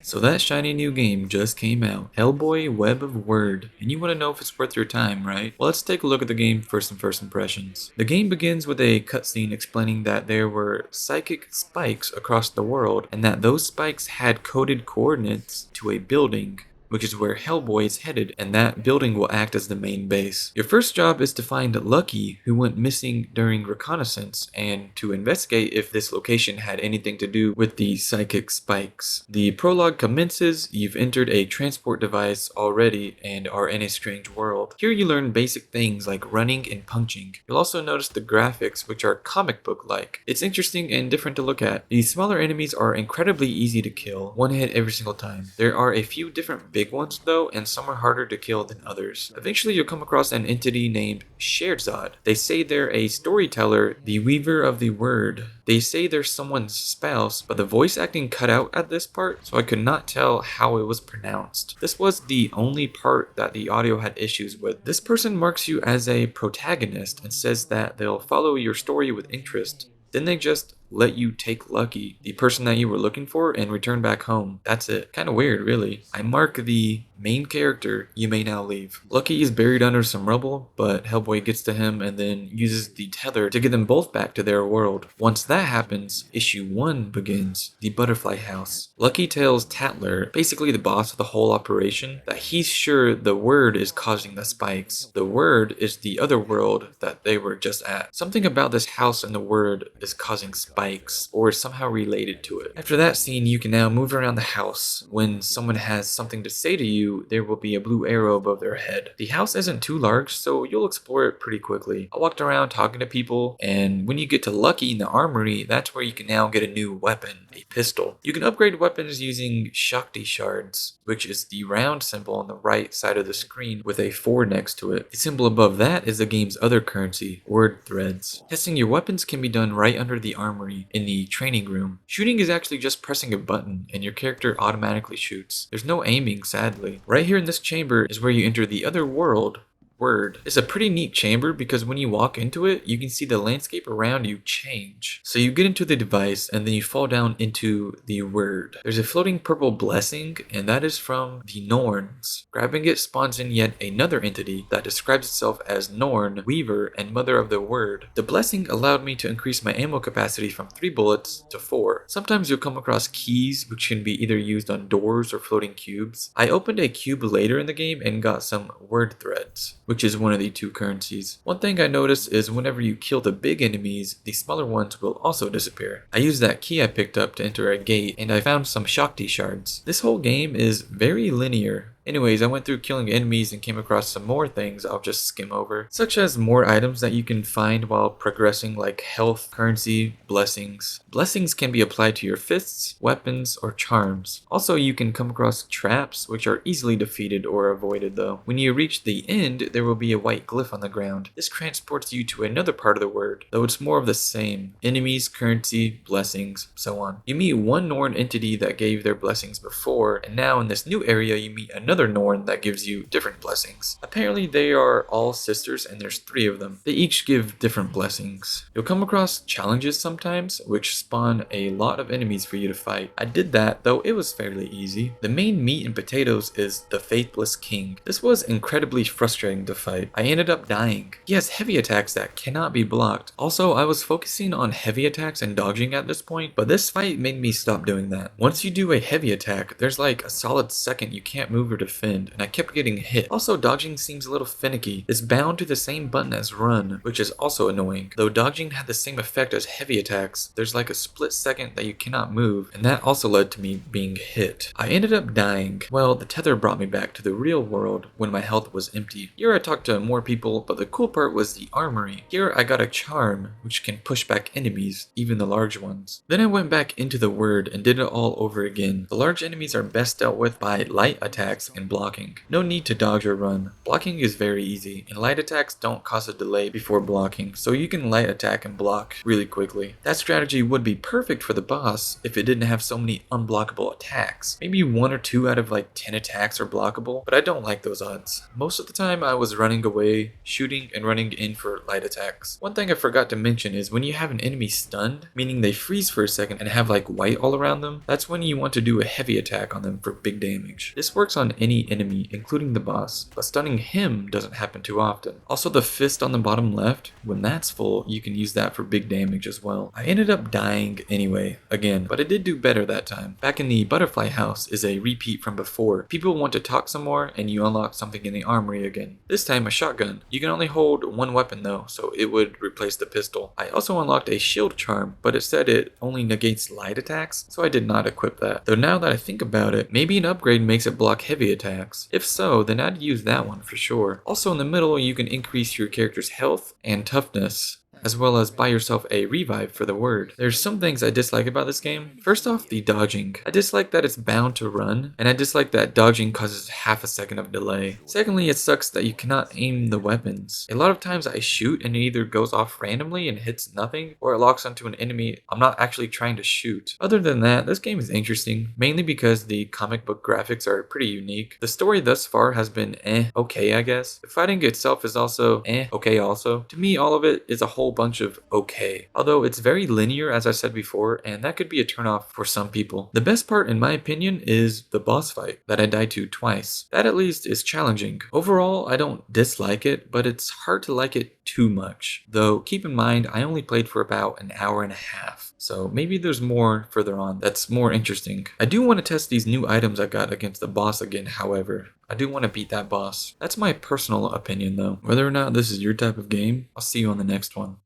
So that shiny new game just came out, Hellboy Web of Wyrd, and you want to know if it's worth your time, right? Well, let's take a look at the game for some first impressions. The game begins with a cutscene explaining that there were psychic spikes across the world, and that those spikes had coded coordinates to a building, which is where Hellboy is headed, and that building will act as the main base. Your first job is to find Lucky, who went missing during reconnaissance, and to investigate if this location had anything to do with the psychic spikes. The prologue commences, you've entered a transport device already and are in a strange world. Here you learn basic things like running and punching. You'll also notice the graphics, which are comic book-like. It's interesting and different to look at. The smaller enemies are incredibly easy to kill, one hit every single time. There are a few different big ones though, and some are harder to kill than others. Eventually you'll come across an entity named Sherzad. They say they're a storyteller, the weaver of the word. They say they're someone's spouse, but the voice acting cut out at this part, so I could not tell how it was pronounced. This was the only part that the audio had issues with. This person marks you as a protagonist and says that they'll follow your story with interest. Then they just let you take Lucky, the person that you were looking for, and return back home. That's it. Kinda weird, really. I mark the main character, you may now leave. Lucky is buried under some rubble, but Hellboy gets to him and then uses the tether to get them both back to their world. Once that happens, issue 1 begins, the Butterfly House. Lucky tells Tatler, basically the boss of the whole operation, that he's sure the Wyrd is causing the spikes. The Wyrd is the other world that they were just at. Something about this house and the Wyrd is causing spikes, or is somehow related to it. After that scene, you can now move around the house. When someone has something to say to you, there will be a blue arrow above their head. The house isn't too large, so you'll explore it pretty quickly. I walked around talking to people, and when you get to Lucky in the armory, that's where you can now get a new weapon, a pistol. You can upgrade weapons using Shakti shards, which is the round symbol on the right side of the screen with a 4 next to it. The symbol above that is the game's other currency, word threads. Testing your weapons can be done right under the armory in the training room. Shooting is actually just pressing a button, and your character automatically shoots. There's no aiming, sadly. Right here in this chamber is where you enter the other world, Wyrd. It's a pretty neat chamber because when you walk into it, you can see the landscape around you change. So you get into the device and then you fall down into the Wyrd. There's a floating purple blessing, and that is from the Norns. Grabbing it spawns in yet another entity that describes itself as Norn, Weaver, and Mother of the Wyrd. The blessing allowed me to increase my ammo capacity from 3 bullets to 4. Sometimes you'll come across keys which can be either used on doors or floating cubes. I opened a cube later in the game and got some word threads, which is one of the 2 currencies. One thing I noticed is whenever you kill the big enemies, the smaller ones will also disappear. I used that key I picked up to enter a gate, and I found some Shakti shards. This whole game is very linear. Anyways, I went through killing enemies and came across some more things I'll just skim over, such as more items that you can find while progressing, like health, currency, blessings. Blessings can be applied to your fists, weapons, or charms. Also, you can come across traps, which are easily defeated or avoided though. When you reach the end, there will be a white glyph on the ground. This transports you to another part of the word, though it's more of the same. Enemies, currency, blessings, so on. You meet one Norn entity that gave their blessings before, and now in this new area you meet another Norn that gives you different blessings. Apparently they are all sisters and there's 3 of them. They each give different blessings. You'll come across challenges sometimes, which spawn a lot of enemies for you to fight. I did that, though it was fairly easy. The main meat and potatoes is the Faithless King. This was incredibly frustrating to fight. I ended up dying. He has heavy attacks that cannot be blocked. Also, I was focusing on heavy attacks and dodging at this point, but this fight made me stop doing that. Once you do a heavy attack, there's like a solid second you can't move or defend, and I kept getting hit. Also, dodging seems a little finicky. It's bound to the same button as run, which is also annoying. Though dodging had the same effect as heavy attacks, there's like a split second that you cannot move, and that also led to me being hit. I ended up dying. Well, the tether brought me back to the real world when my health was empty. Here I talked to more people, but the cool part was the armory. Here I got a charm, which can push back enemies, even the large ones. Then I went back into the Wyrd and did it all over again. The large enemies are best dealt with by light attacks and blocking. No need to dodge or run. Blocking is very easy, and light attacks don't cause a delay before blocking, so you can light attack and block really quickly. That strategy would be perfect for the boss if it didn't have so many unblockable attacks. Maybe 1 or 2 out of like 10 attacks are blockable, but I don't like those odds. Most of the time I was running away, shooting, and running in for light attacks. One thing I forgot to mention is when you have an enemy stunned, meaning they freeze for a second and have like white all around them, that's when you want to do a heavy attack on them for big damage. This works on any enemy, including the boss, but stunning him doesn't happen too often. Also, the fist on the bottom left, when that's full, you can use that for big damage as well. I ended up dying anyway, again, but I did do better that time. Back in the butterfly house is a repeat from before. People want to talk some more and you unlock something in the armory again. This time a shotgun. You can only hold one weapon though, so it would replace the pistol. I also unlocked a shield charm, but it said it only negates light attacks, so I did not equip that. Though now that I think about it, maybe an upgrade makes it block heavy attacks. If so, then I'd use that one for sure. Also in the middle, you can increase your character's health and toughness, as well as buy yourself a revive for the Wyrd. There's some things I dislike about this game. First off, the dodging. I dislike that it's bound to run, and I dislike that dodging causes half a second of delay. Secondly, it sucks that you cannot aim the weapons. A lot of times I shoot and it either goes off randomly and hits nothing, or it locks onto an enemy I'm not actually trying to shoot. Other than that, this game is interesting, mainly because the comic book graphics are pretty unique. The story thus far has been okay I guess. The fighting itself is also okay also. To me, all of it is a whole bunch of okay. Although it's very linear as I said before, and that could be a turnoff for some people. The best part in my opinion is the boss fight that I died to twice. That at least is challenging. Overall, I don't dislike it, but it's hard to like it too much. Though keep in mind I only played for about an hour and a half. So maybe there's more further on that's more interesting. I do want to test these new items I got against the boss again, however. I do want to beat that boss. That's my personal opinion though. Whether or not this is your type of game, I'll see you on the next one.